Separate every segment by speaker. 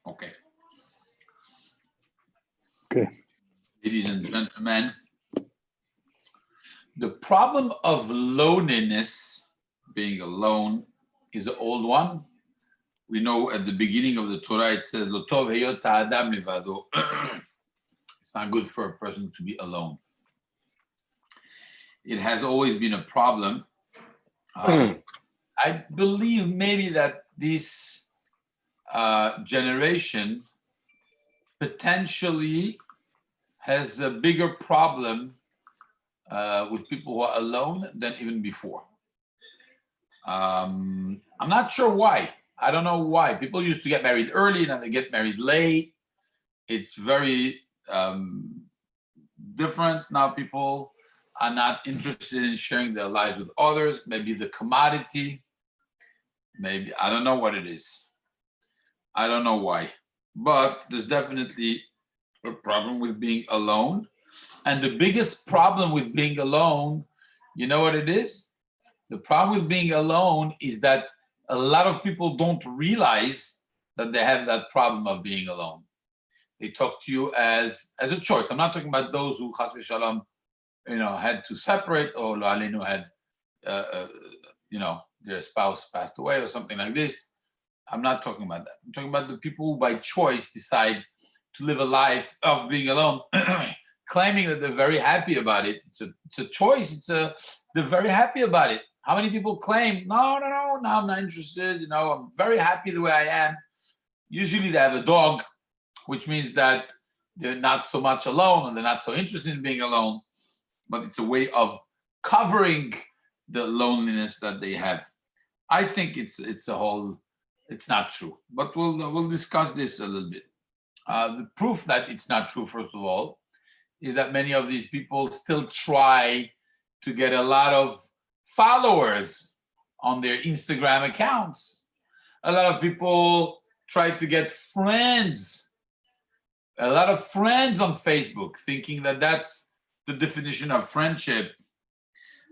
Speaker 1: Okay.
Speaker 2: Okay.
Speaker 1: Ladies and gentlemen, the problem of loneliness, being alone, is an old one. We know at the beginning of the Torah it says, "Lo tov heyot ha'adam levado." It's not good for a person to be alone. It has always been a problem. I believe maybe that this generation potentially has a bigger problem with people who are alone than even before. I'm not sure why. I don't know why. People used to get married early, now they get married late. It's very different. Now people are not interested in sharing their lives with others. Maybe the commodity, maybe, I don't know what it is. I don't know why. But there's definitely a problem with being alone. And the biggest problem with being alone, you know what it is? The problem with being alone is that a lot of people don't realize that they have that problem of being alone. They talk to you as a choice. I'm not talking about those who, chas v'shalom, had to separate, or lo alenu had, their spouse passed away or something like this. I'm not talking about that. I'm talking about the people who by choice decide to live a life of being alone, claiming that they're very happy about it. It's a choice. They're very happy about it. How many people claim, no, I'm not interested. I'm very happy the way I am. Usually they have a dog, which means that they're not so much alone and they're not so interested in being alone, but it's a way of covering the loneliness that they have. I think it's not true, but we'll discuss this a little bit. The proof that it's not true, first of all, is that many of these people still try to get a lot of followers on their Instagram accounts. A lot of people try to get friends, a lot of friends on Facebook, thinking that that's the definition of friendship.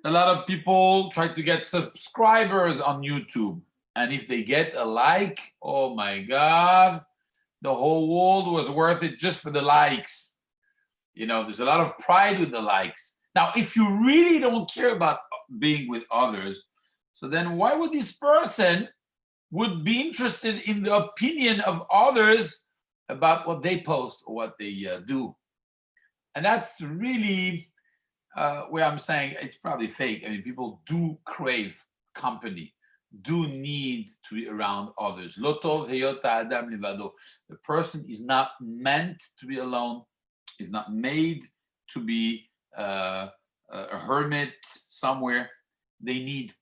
Speaker 1: A lot of people try to get subscribers on YouTube. And if they get a like, oh my God, the whole world was worth it just for the likes. There's a lot of pride with the likes. Now, if you really don't care about being with others, so then why would this person would be interested in the opinion of others about what they post or what they do? And that's really where I'm saying it's probably fake. I mean, people do crave company, do need to be around others. Lo tov heyot ha'adam levado. The person is not meant to be alone, is not made to be a hermit somewhere. They need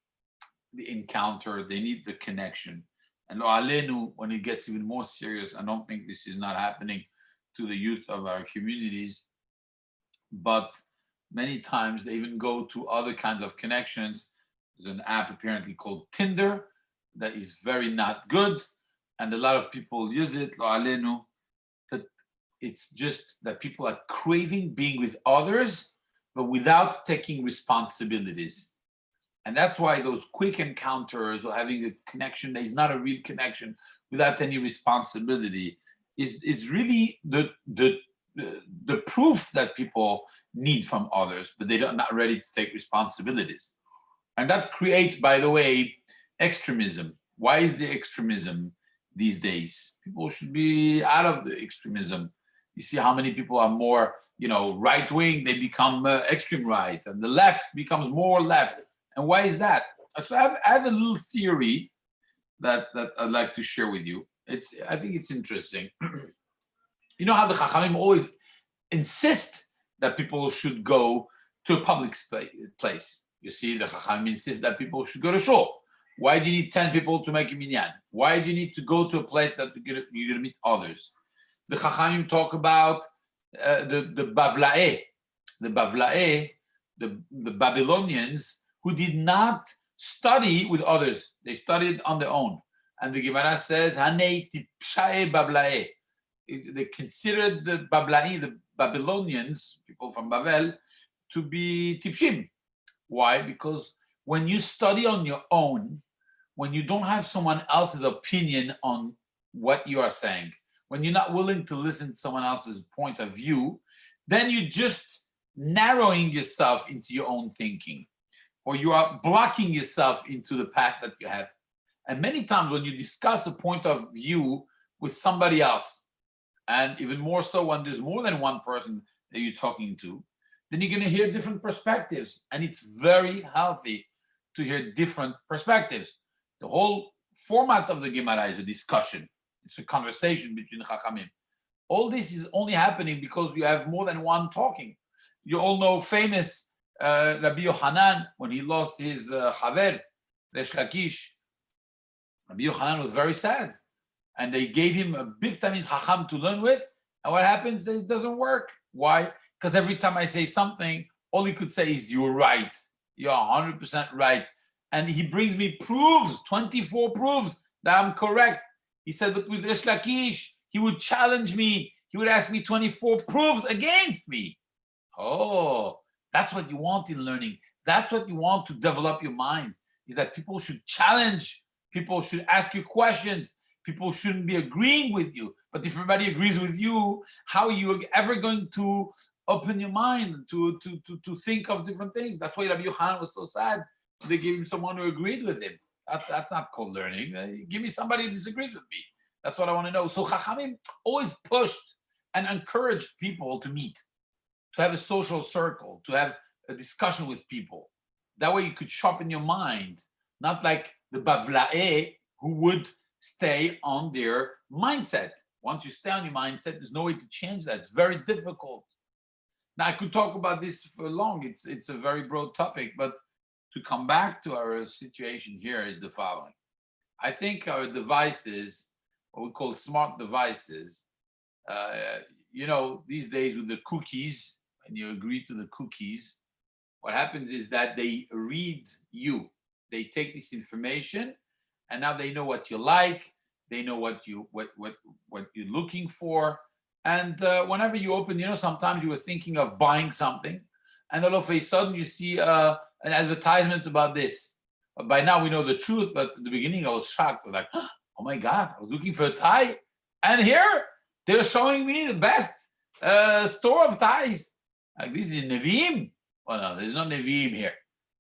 Speaker 1: the encounter, they need the connection. And lo alenu, when it gets even more serious, I don't think this is not happening to the youth of our communities, but many times they even go to other kinds of connections. There's an app apparently called Tinder that is very not good, and a lot of people use it, lo alenu. But it's just that people are craving being with others, but without taking responsibilities. And that's why those quick encounters or having a connection that is not a real connection without any responsibility is really the proof that people need from others, but they're not ready to take responsibilities. And that creates, by the way, extremism. Why is there extremism these days? People should be out of the extremism. You see how many people are more, right-wing, they become extreme right, and the left becomes more left. And why is that? So I have a little theory that I'd like to share with you. I think it's interesting. You know how the Chachamim always insist that people should go to a public place. You see, the Chachamim insist that people should go to shul. Why do you need 10 people to make a minyan? Why do you need to go to a place that you're going to meet others? The Chachamim talk about the Bavla'eh, the Babylonians who did not study with others. They studied on their own. And the Gemara says, Hanei tipshae Babla'eh. They considered the Babylonians, people from Babel, to be tipshim. Why? Because when you study on your own, when you don't have someone else's opinion on what you are saying, when you're not willing to listen to someone else's point of view, then you're just narrowing yourself into your own thinking, or you are blocking yourself into the path that you have. And many times when you discuss a point of view with somebody else, and even more so when there's more than one person that you're talking to, then you're going to hear different perspectives. And it's very healthy to hear different perspectives. The whole format of the Gemara is a discussion. It's a conversation between Chachamim. All this is only happening because you have more than one talking. You all know famous Rabbi Yochanan, when he lost his Chaver, Resh Lakish. Rabbi Yochanan was very sad. And they gave him a big Talmid Chacham to learn with. And what happens is it doesn't work. Why? Because every time I say something, all he could say is, you're right. You're 100% right. And he brings me proofs, 24 proofs that I'm correct. He said, but with Resh Lakish, he would challenge me. He would ask me 24 proofs against me. Oh, that's what you want in learning. That's what you want to develop your mind, is that people should challenge. People should ask you questions. People shouldn't be agreeing with you. But if everybody agrees with you, how are you ever going to open your mind to think of different things? That's why Rabbi Yochanan was so sad. They gave him someone who agreed with him. That's not called learning. Give me somebody who disagrees with me. That's what I want to know. So Chachamim always pushed and encouraged people to meet, to have a social circle, to have a discussion with people. That way you could sharpen your mind, not like the Bavla'e who would stay on their mindset. Once you stay on your mindset, there's no way to change that. It's very difficult. Now, I could talk about this for long. It's a very broad topic, but to come back to our situation here is the following. I think our devices, what we call smart devices, these days with the cookies, and you agree to the cookies, what happens is that they read you. They take this information, and now they know what you like. They know what you're looking for. And whenever you open, sometimes you were thinking of buying something, and all of a sudden you see an advertisement about this. But by now we know the truth, but at the beginning I was shocked. I was like, oh my God, I was looking for a tie, and here they're showing me the best store of ties. Like, this is Nevi'im? Well, no, there's no Nevi'im here.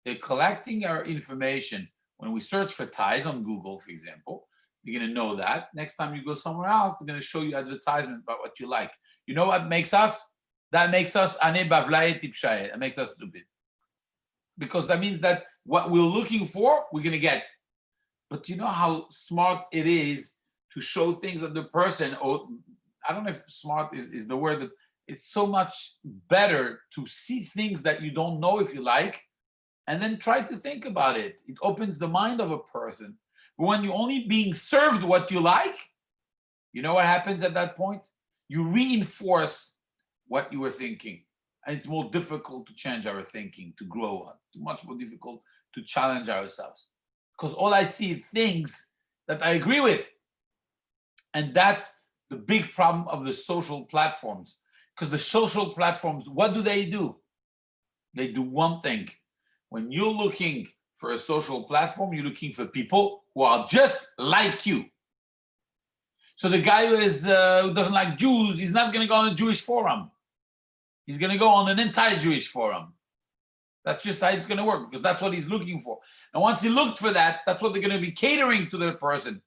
Speaker 1: They're collecting our information. When we search for ties on Google, for example, you're going to know that. Next time you go somewhere else, they're going to show you advertisement about what you like. You know what makes us? That makes us ane bavlaye tipshaye. That makes us stupid. Because that means that what we're looking for, we're going to get. But you know how smart it is to show things of the person, or I don't know if smart is the word, but it's so much better to see things that you don't know if you like, and then try to think about it. It opens the mind of a person. But when you're only being served what you like, you know what happens at that point? You reinforce what you were thinking. And it's more difficult to change our thinking, to grow, much more difficult to challenge ourselves. Because all I see is things that I agree with. And that's the big problem of the social platforms. Because the social platforms, what do? They do one thing. When you're looking for a social platform, you're looking for people who are just like you. So the guy who doesn't like Jews, he's not going to go on a Jewish forum. He's going to go on an anti-Jewish forum. That's just how it's going to work, because that's what he's looking for. And once he looked for that, that's what they're going to be catering to the person.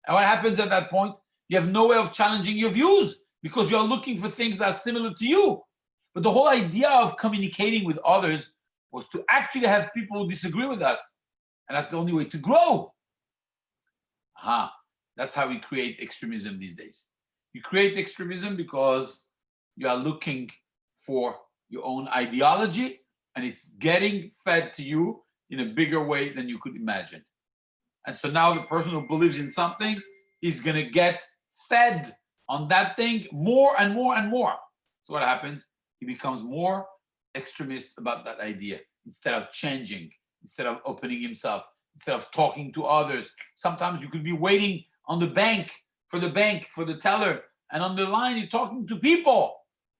Speaker 1: And what happens at that point? You have no way of challenging your views, because you're looking for things that are similar to you. But the whole idea of communicating with others was to actually have people who disagree with us. And that's the only way to grow. That's how we create extremism these days. You create extremism because you are looking for your own ideology, and it's getting fed to you in a bigger way than you could imagine. And so now the person who believes in something is going to get fed on that thing more and more and more. So what happens? He becomes more extremist about that idea, instead of changing, instead of opening himself, instead of talking to others. Sometimes you could be waiting on the bank, for the teller, and on the line you're talking to people.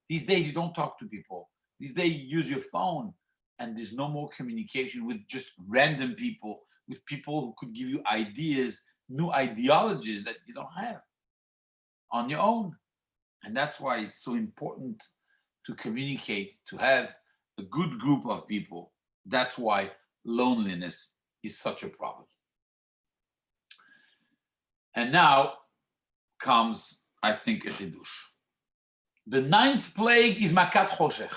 Speaker 1: These days you don't talk to people. These days you use your phone, and there's no more communication with just random people, with people who could give you ideas, new ideologies that you don't have. on your own. And that's why it's so important to communicate, to have a good group of people. That's why loneliness is such a problem. And now comes, I think, a chidush. The 9th plague is Makat Choshech.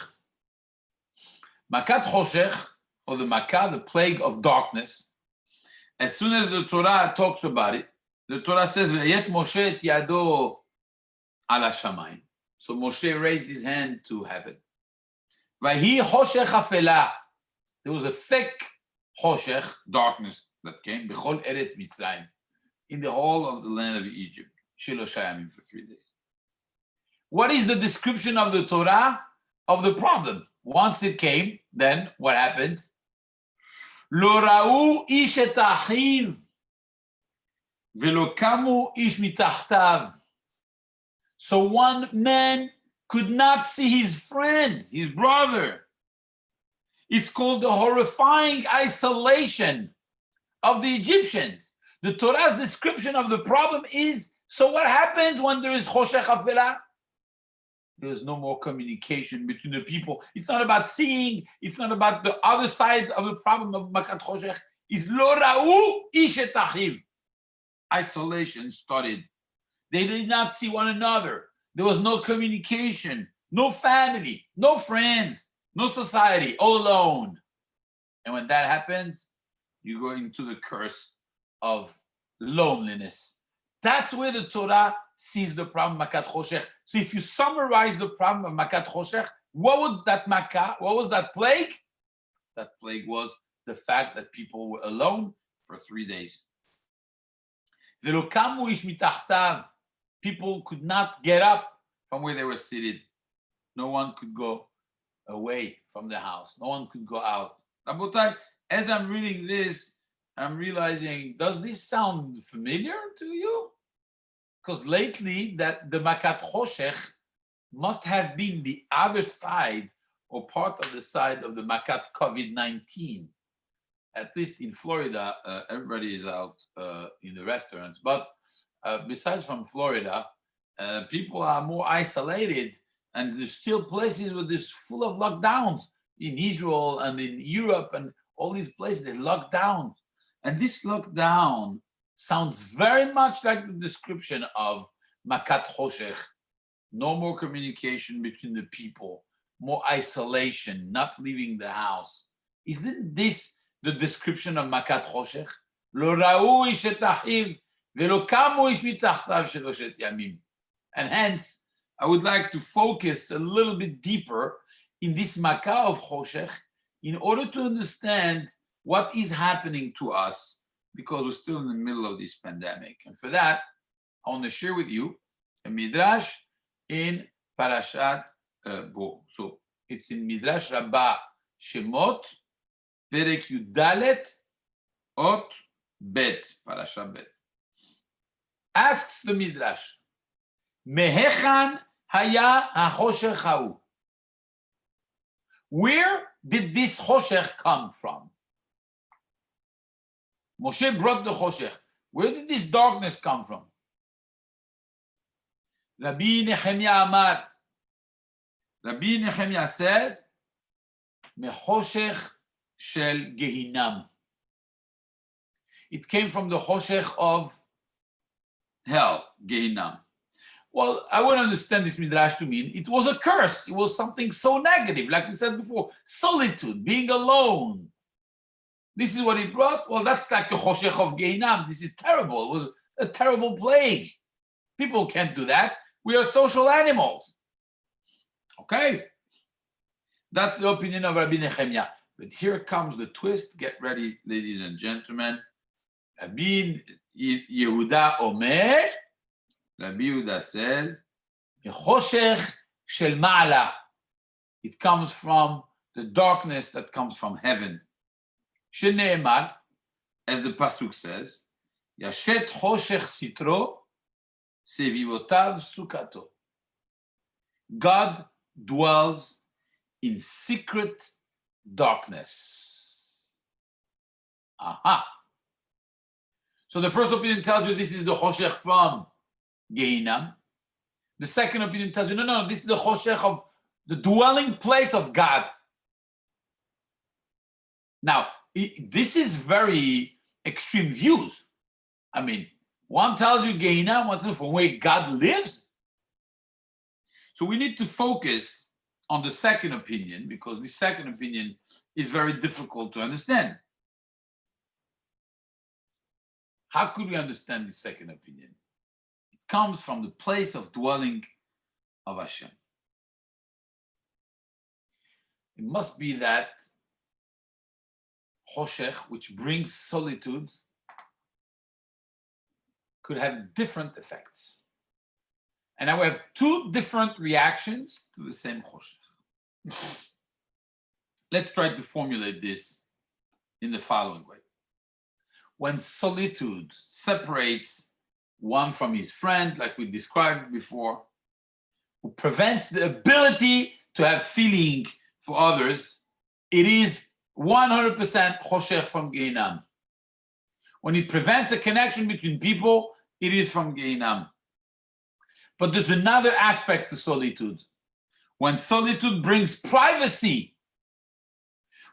Speaker 1: Makat Choshech, or the Makkah, the plague of darkness. As soon as the Torah talks about it, the Torah says, "V'yet Moshe et yado al hashamayim." So Moshe raised his hand to heaven. V'hi choshech afela. There was a thick choshech, darkness, that came, b'chol eret Mitzrayim, in the whole of the land of Egypt, Shilosh Hayamim, for 3 days. What is the description of the Torah of the problem? Once it came, then what happened? Lo ra'u ish et achiv, velo kamu ish mitachtav. So one man could not see his friend, his brother. It's called the horrifying isolation of the Egyptians. The Torah's description of the problem is, so what happens when there is choshech afela? There's no more communication between the people. It's not about seeing. It's not about the other side of the problem of Makat Choshech. It's lo ra'u ish et achiv. Isolation started. They did not see one another. There was no communication, no family, no friends, no society, all alone. And when that happens, you go into the curse of loneliness. That's where the Torah sees the problem of Makat Choshech. So if you summarize the problem of Makat Choshech, what was that plague? That plague was the fact that people were alone for 3 days. Velo kamu ish mitachtav. People could not get up from where they were seated. No one could go away from the house. No one could go out. Rabotai, as I'm reading this, I'm realizing, does this sound familiar to you? Because lately, that the Makat Choshech must have been the other side or part of the side of the Makat COVID-19. At least in Florida, everybody is out in the restaurants. But besides from Florida, people are more isolated, and there's still places where there's full of lockdowns in Israel and in Europe and all these places. There's lockdowns, and this lockdown sounds very much like the description of Makat Choshech. No more communication between the people, more isolation, not leaving the house. Isn't this the description of Makat Choshech? Lo ra'u ish et achiv, velo kamu ish mitachtav sheloshet yamim. And hence, I would like to focus a little bit deeper in this Makkah of Choshech in order to understand what is happening to us, because we're still in the middle of this pandemic. And for that, I want to share with you a midrash in Parashat Bo. So it's in Midrash Rabbah Shemot, Perek Yudalet, Ot Bet, Parashat Bet. Asks the midrash, Mehechan haya hachoshech ha'u. Where did this choshech come from? Moshe brought the choshech. Where did this darkness come from? Rabbi Nehemiah Amar. Rabbi Nehemiah said, Mechoshech shel Gehinam. It came from the choshech of hell, Gehinam. Well, I would understand this midrash to mean it was a curse. It was something so negative, like we said before, solitude, being alone. This is what it brought. Well, that's like the choshech of Gehinam. This is terrible. It was a terrible plague. People can't do that. We are social animals. Okay? That's the opinion of Rabbi Nehemiah. But here comes the twist. Get ready, ladies and gentlemen. Rabbi Yehuda Omer, Rabbi Yehuda says, choshech shel ma'ala. It comes from the darkness that comes from heaven. Shene'emar, as the pasuk says, Yashet choshech sitro, sevivotav sukato. God dwells in secret darkness. Aha. So the first opinion tells you this is the choshech from Gehinam. The second opinion tells you, no, this is the choshech of the dwelling place of God. Now, this is very extreme views. I mean, one tells you Gehinnom, one tells you from where God lives. So we need to focus on the second opinion, because the second opinion is very difficult to understand. How could we understand the second opinion? It comes from the place of dwelling of Hashem. It must be that choshech, which brings solitude, could have different effects. And now we have two different reactions to the same choshech. Let's try to formulate this in the following way. When solitude separates one from his friend, like we described before, who prevents the ability to have feeling for others, it is 100% choshech from Gehinnom. When it prevents a connection between people, it is from Gehinnom. But there's another aspect to solitude. When solitude brings privacy,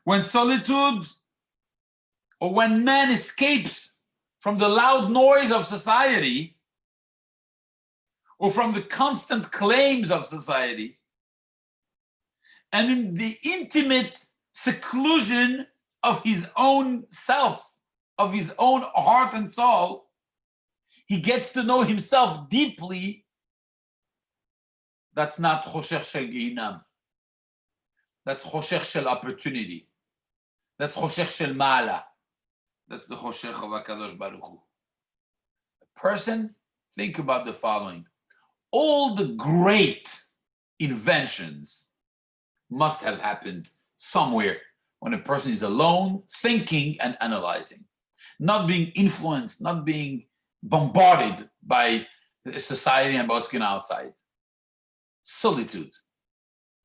Speaker 1: when solitude, or when man escapes from the loud noise of society, or from the constant claims of society, and in the intimate seclusion of his own self, of his own heart and soul, he gets to know himself deeply. That's not choshech shel Gehinnom. That's choshech shel opportunity. That's choshech shel ma'ala. That's the choshech of HaKadosh Baruch Hu. A person, think about the following. All the great inventions must have happened somewhere when a person is alone, thinking and analyzing, not being influenced, not being bombarded by society and what's going on outside. Solitude,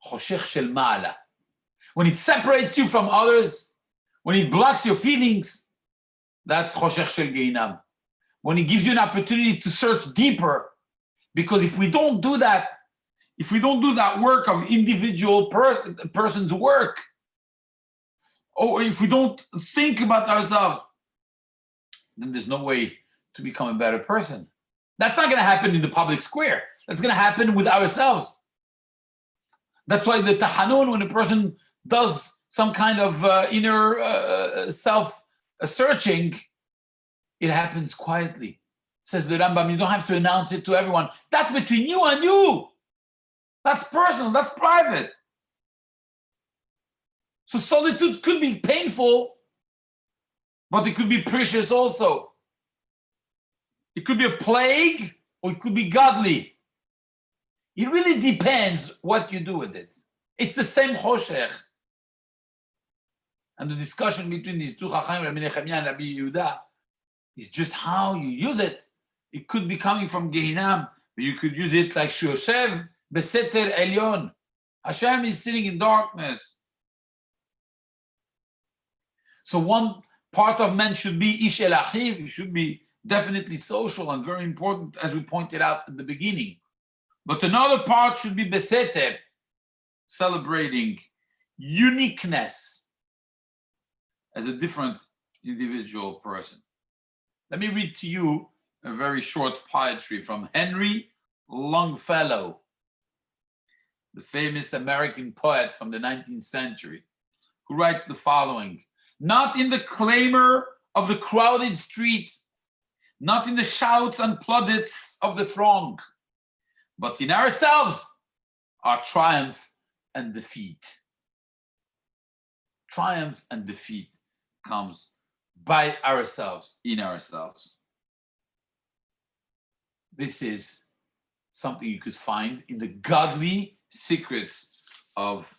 Speaker 1: choshech shel ma'ala. When it separates you from others, when it blocks your feelings, that's choshech shel Gehinnom. When it gives you an opportunity to search deeper, because if we don't do that, if we don't do that work of individual person's work, or if we don't think about ourselves, then there's no way to become a better person. That's not going to happen in the public square. That's going to happen with ourselves. That's why the tahanun, when a person does some kind of inner self-searching, it happens quietly. Says the Rambam, you don't have to announce it to everyone. That's between you and you. That's personal, that's private. So solitude could be painful, but it could be precious also. It could be a plague, or it could be godly. It really depends what you do with it. It's the same choshech. And the discussion between these two Chacham, Rabbi Nechemiah and Rabbi Yehuda, is just how you use it. It could be coming from Gehinnom, but you could use it like Shoshev Beseter Elyon. Hashem is sitting in darkness. So one part of man should be Ish El Achiv. He should be definitely social and very important, as we pointed out at the beginning. But another part should be Beseter, celebrating uniqueness as a different individual person. Let me read to you a very short poetry from Henry Longfellow, the famous American poet from the 19th century, who writes the following: not in the clamor of the crowded street, not in the shouts and plaudits of the throng, but in ourselves, our triumph and defeat. Triumph and defeat comes by ourselves, in ourselves. This is something you could find in the godly secrets of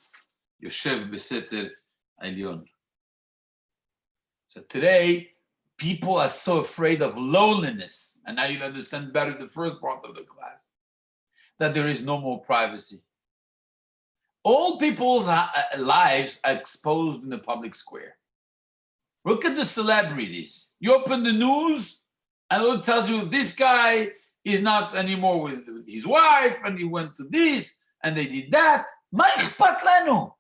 Speaker 1: Yoshev Beseter Elyon. So today, people are so afraid of loneliness, and now you'll understand better the first part of the class, that there is no more privacy. All people's lives are exposed in the public square. Look at the celebrities. You open the news, and it tells you this guy He's not anymore with his wife, and he went to this, and they did that. מה אכפת לנו?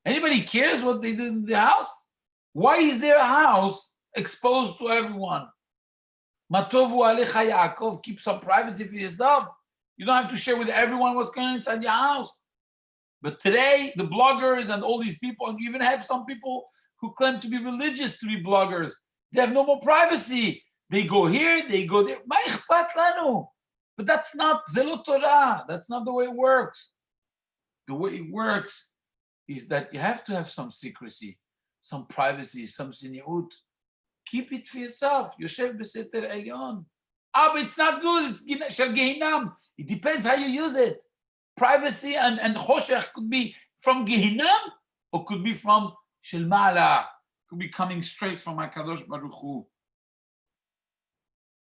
Speaker 1: Anybody cares what they did in the house? Why is their house exposed to everyone? מה טובו עליך יעקב, keep some privacy for yourself. You don't have to share with everyone what's going on inside your house. But today, the bloggers and all these people, and you even have some people who claim to be religious to be bloggers, they have no more privacy. They go here, they go there. מה אכפת לנו? But that's not, זה לא Torah. That's not the way it works. The way it works is that you have to have some secrecy, some privacy, some siniut. Keep it for yourself. Yoshev b'seter elyon. But it's not good. It's shel gehinam. It depends how you use it. Privacy and choshech could be from gehinam or could be from shel ma'ala. Could be coming straight from HaKadosh Baruch Hu.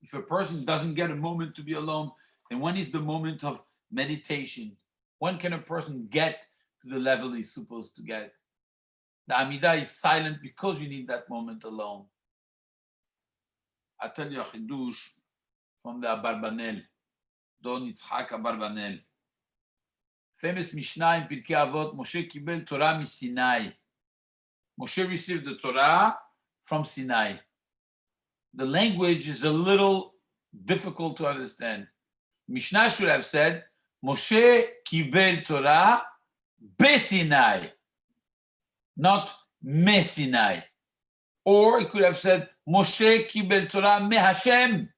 Speaker 1: If a person doesn't get a moment to be alone, then when is the moment of meditation? When can a person get to the level he's supposed to get? The Amidah is silent because you need that moment alone. I tell you a chidush from the Abarbanel, Don Yitzhak Abarbanel. Famous Mishnah in Pirkei Avot, Moshe kibel Torah mi Sinai. Moshe received the Torah from Sinai. The language is a little difficult to understand. Mishnah should have said, Moshe kibel Torah be Sinai, not me Sinai. Or it could have said, Moshe kibel Torah me Hashem,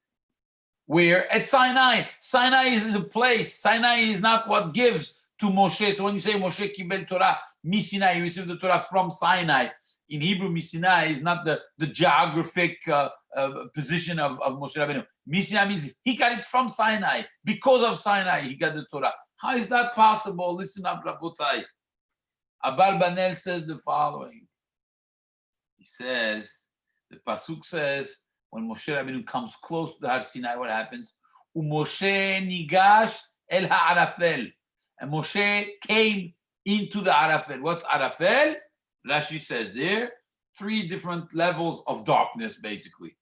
Speaker 1: where at Sinai. Sinai is a place. Sinai is not what gives to Moshe. So when you say Moshe kibel Torah mi Sinai, he received the Torah from Sinai. In Hebrew, mi Sinai is not the geographic position of Moshe Rabbeinu. Mi Sinai means he got it from Sinai. Because of Sinai, he got the Torah. How is that possible? Listen up, Rabotai. Abarbanel says the following. He says, the Pasuk says, when Moshe Rabbeinu comes close to the Har Sinai, what happens? Umoshe nigash el ha'arafel. And Moshe came into the Arafel. What's Arafel? Rashi says there, 3 different levels of darkness, basically.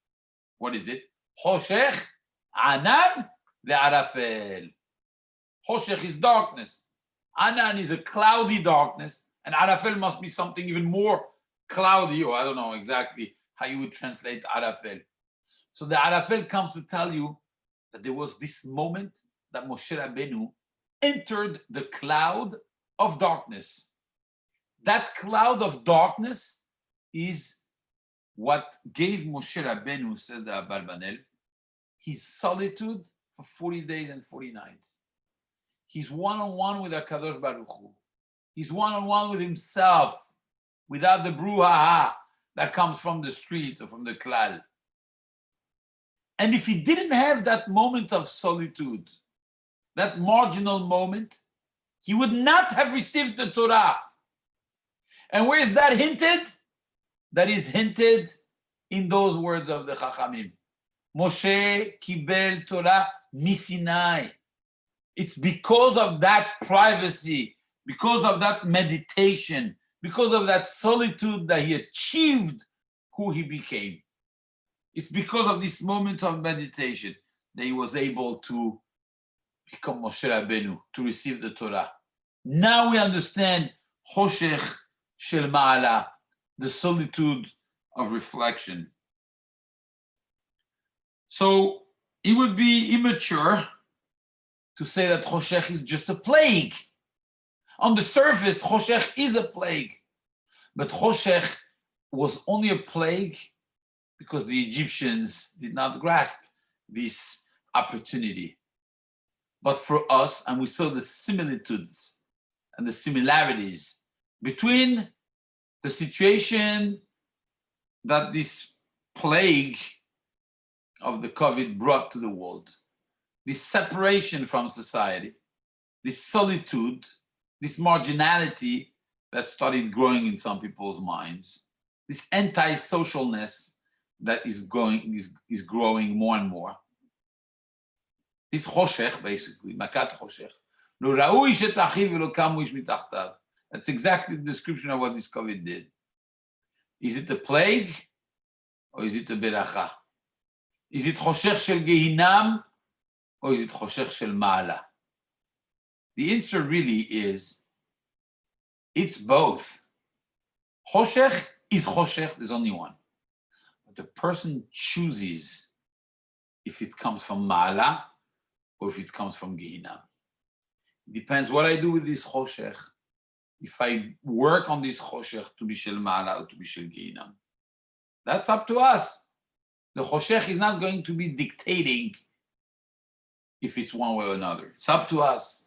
Speaker 1: What is it? Choshech, Anan, le'arafel. Choshech is darkness. Anan is a cloudy darkness. And Arafel must be something even more cloudy, or I don't know exactly how you would translate Arafel. So the Arafel comes to tell you that there was this moment that Moshe Rabbeinu entered the cloud of darkness. That cloud of darkness is what gave Moshe Rabbeinu, says the Abarbanel, his solitude for 40 days and 40 nights. He's one-on-one with HaKadosh Baruch Hu. He's one-on-one with himself, without the brouhaha that comes from the street or from the klal. And if he didn't have that moment of solitude, that marginal moment, he would not have received the Torah. And where is that hinted? That is hinted in those words of the Chachamim. Moshe kibel Torah mi Sinai. It's because of that privacy, because of that meditation, because of that solitude that he achieved who he became. It's because of this moment of meditation that he was able to become Moshe Rabbeinu, to receive the Torah. Now we understand Choshech Shel Ma'ala, the solitude of reflection. So it would be immature to say that Choshech is just a plague. On the surface, Choshech is a plague. But Choshech was only a plague because the Egyptians did not grasp this opportunity. But for us, and we saw the similitudes and the similarities between the situation that this plague of the COVID brought to the world, this separation from society, this solitude, this marginality that started growing in some people's minds, this anti-socialness that is growing more and more. This choshech, basically, makat choshech. Lo ra'ui shetachiv v'lo kamu ish mitachtav. That's exactly the description of what this COVID did. Is it a plague or is it a beracha? Is it choshech shel gehinam or is it choshech shel ma'ala? The answer really is, it's both. Choshech is choshech, there's only one. But the person chooses if it comes from ma'ala or if it comes from Gehinam. It depends what I do with this choshech. If I work on this choshech to be shel ma'ala or to be shel Gehinam. That's up to us. The choshech is not going to be dictating if it's one way or another. It's up to us.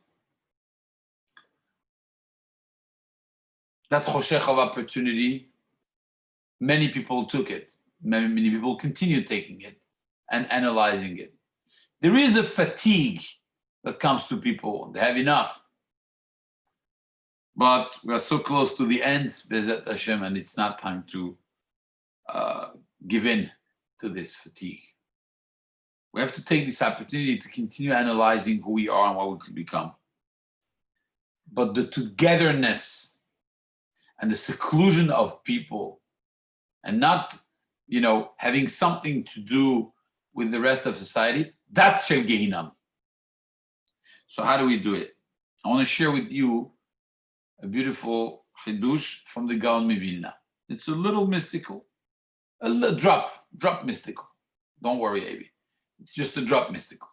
Speaker 1: That choshech of opportunity, many people took it. Many people continue taking it and analyzing it. There is a fatigue that comes to people. They have enough. But we are so close to the end, Bezat Hashem, and it's not time to give in to this fatigue. We have to take this opportunity to continue analyzing who we are and what we could become. But the togetherness and the seclusion of people and not, having something to do with the rest of society, that's Shel Gehinam. So how do we do it? I want to share with you a beautiful chidush from the Gaon Mivilna. It's a little mystical, a little drop mystical. Don't worry, Avi. It's just a drop mystical.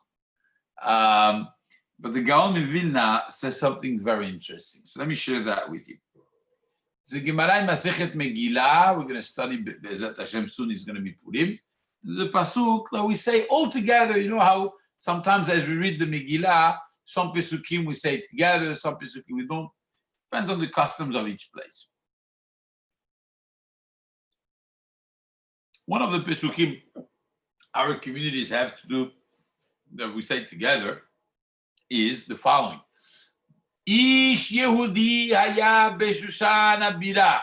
Speaker 1: But the Gaon Mivilna says something very interesting. So let me share that with you. The Gemara in Masechet Megillah, we're going to study Be'ezat Hashem soon, is going to be Purim. The pasuk that we say all together, you know how sometimes as we read the Megillah, some pesukim we say together, some pesukim we don't. Depends on the customs of each place. One of the pesukim our communities have to do, that we say together, is the following. Ish Yehudi haya beshushan abira.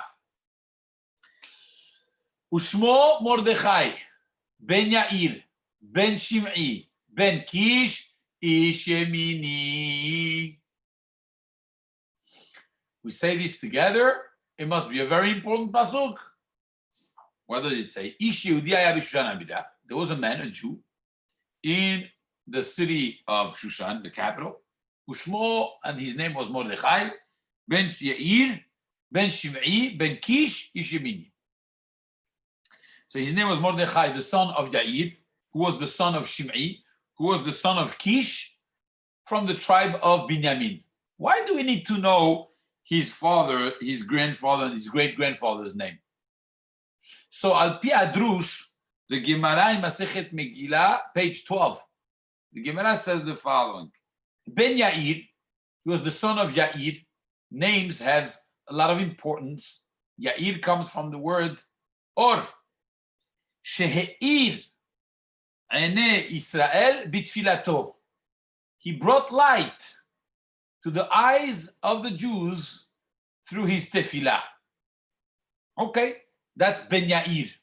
Speaker 1: Ushmo Mordechai, ben Yair, ben Shim'i, ben Kish, ish Yemini. We say this together, it must be a very important pasuk. What does it say? Ish Yehudi haya beshushan abira. There was a man, a Jew, in the city of Shushan, the capital. Ushmo, and his name was Mordechai, ben Yair, ben Shim'i, ben Kish, ish Yemini. So his name was Mordechai, the son of Yair, who was the son of Shim'i, who was the son of Kish, from the tribe of Binyamin. Why do we need to know his father, his grandfather, and his great-grandfather's name? So Al Pi Adrush, the Gemara in Masechet Megillah, page 12, the Gemara says the following. Ben Yair, he was the son of Yair. Names have a lot of importance. Yair comes from the word or. Shehe'ir ene Israel bitfilato. He brought light to the eyes of the Jews through his tefillah. Okay, that's Ben Yair.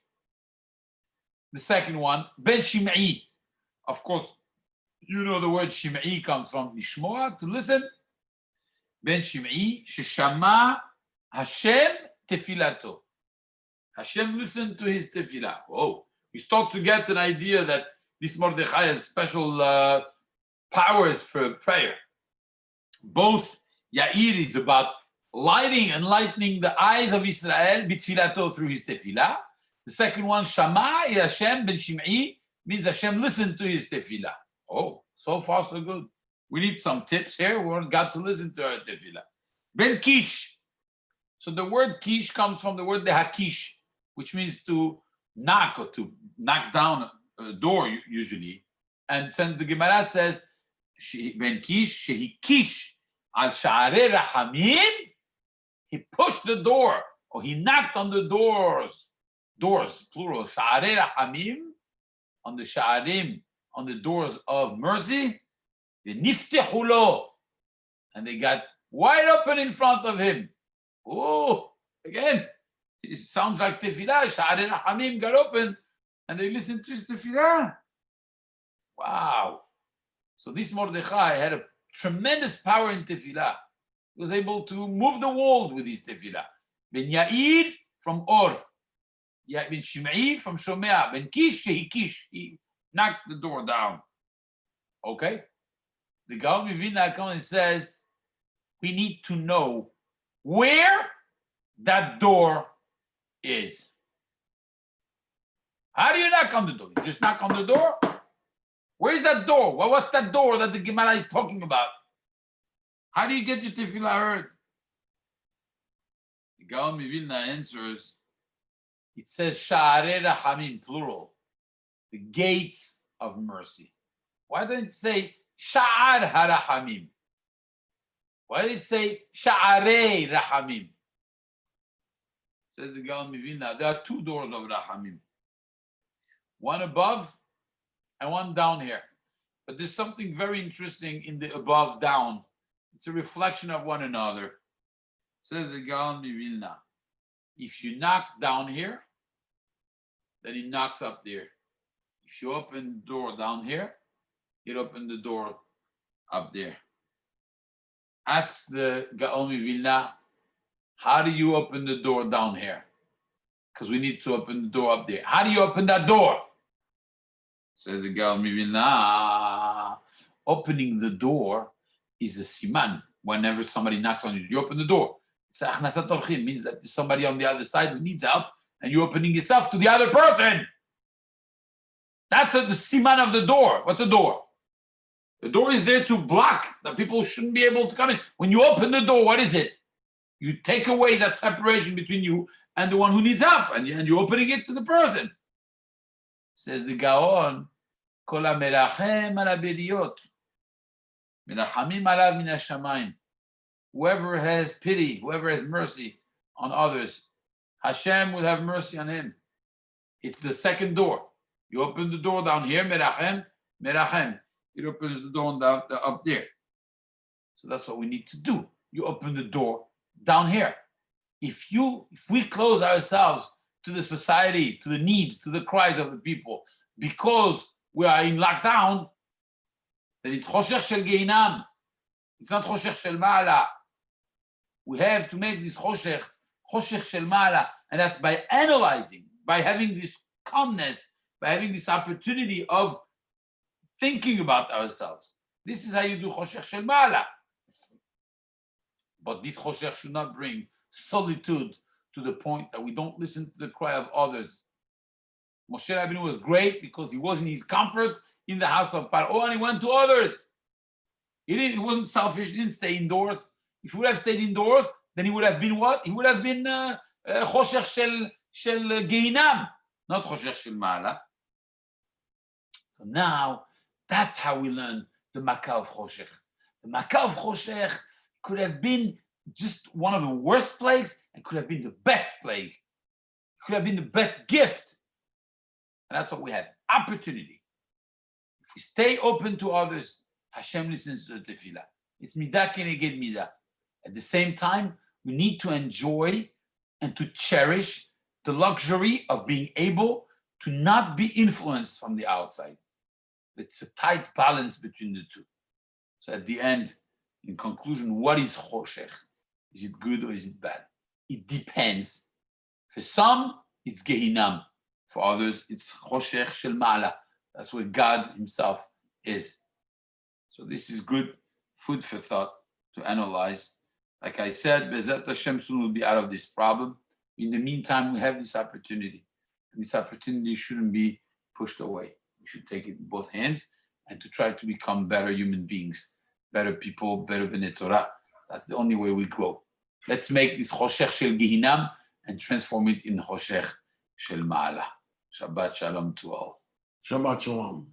Speaker 1: The second one, Ben Shim'i. Of course, you know the word Shim'i comes from Lishmoa, to listen. Ben Shim'i, Sheshama Hashem tefilato. Hashem listened to his tefillah. Oh, we start to get an idea that this Mordechai has special powers for prayer. Both Yair is about enlightening the eyes of Israel bitfilato through his tefillah. The second one, Shama Hashem ben Shim'i, means Hashem listened to his tefillah. Oh, so far so good. We need some tips here. We got to listen to our tefillah. Ben Kish. So the word Kish comes from the word dehakish, which means to knock or to knock down a door usually. And since the Gemara says, Ben Kish, shehi kish al sha'arei rahamim, he pushed the door, or he knocked on the doors, plural, sha'arei rahamim, on the sha'arim, on the doors of mercy, the niftehu lo, and they got wide open in front of him. Oh, again, it sounds like tefillah. Sha'arei rahamim got open, and they listened to his tefillah. Wow. So this Mordechai had a tremendous power in tefillah. He was able to move the world with his tefillah. Ben Yair from Or. Ben Shim'i from Shomea. Ben Kish, he knocked the door down. Okay? The Gaon Mivina Cohen says we need to know where that door is. How do you knock on the door? You just knock on the door? Where's that door? Well, what's that door that the Gemara is talking about? How do you get your tefillah heard? The Gaon Mivilna answers, it says Sha'arei Rahamim, plural, the gates of mercy. Why didn't it say Sha'ar HaRahamim? Why did it say Sha'arei Rahamim? Says the Gaon Mivilna, there are two doors of Rahamim. One above and one down here. But there's something very interesting in the above down. It's a reflection of one another. Says the Gaon Mivilna, if you knock down here, then he knocks up there. If you open the door down here, he'll open the door up there. Asks the Gaon Mivilna, how do you open the door down here? Because we need to open the door up there. How do you open that door? Says the Gaon Mivilna, opening the door is a siman. Whenever somebody knocks on you, you open the door. It's achnasat orchim, means that there's somebody on the other side who needs help, and you're opening yourself to the other person. That's the siman of the door. What's a door? The door is there to block that people shouldn't be able to come in. When you open the door, what is it? You take away that separation between you and the one who needs help, and you're opening it to the person. Says the Gaon, Kol ha-merachem al ha-beriyot, merachamim alav min ha-shamayim. Whoever has pity, whoever has mercy on others, Hashem will have mercy on him. It's the second door. You open the door down here, merachem, merachem. It opens the door down up there. So that's what we need to do. You open the door down here. If we close ourselves to the society, to the needs, to the cries of the people, because we are in lockdown, then it's choshech shel geinam. It's not choshech shel ma'ala. We have to make this choshech shel ma'ala, and that's by analyzing, by having this calmness, by having this opportunity of thinking about ourselves. This is how you do choshech shel ma'ala. But this choshech should not bring solitude to the point that we don't listen to the cry of others. Moshe Rabbeinu was great because he was in his comfort in the house of Paro, and he went to others. He wasn't selfish. He didn't stay indoors. If he would have stayed indoors, then he would have been what? He would have been choshech shel geinam, not choshech shel ma'ala. So now, that's how we learn the Makkah of choshech. The Makkah of choshech could have been just one of the worst plagues and could have been the best plague. It could have been the best gift. And that's what we have, opportunity. If we stay open to others, Hashem listens to the tefillah. It's midah keneged midah. At the same time, we need to enjoy and to cherish the luxury of being able to not be influenced from the outside. It's a tight balance between the two. So at the end, in conclusion, what is choshech? Is it good or is it bad? It depends. For some, it's gehinam. For others, it's choshech shel ma'ala. That's where God himself is. So this is good food for thought to analyze. Like I said, Bezat Hashem soon will be out of this problem. In the meantime, we have this opportunity. And this opportunity shouldn't be pushed away. We should take it in both hands and to try to become better human beings, better people, better b'nei Torah. That's the only way we grow. Let's make this choshech shel gehinam and transform it in choshech shel ma'ala. Shabbat shalom to all.
Speaker 2: Shabbat shalom.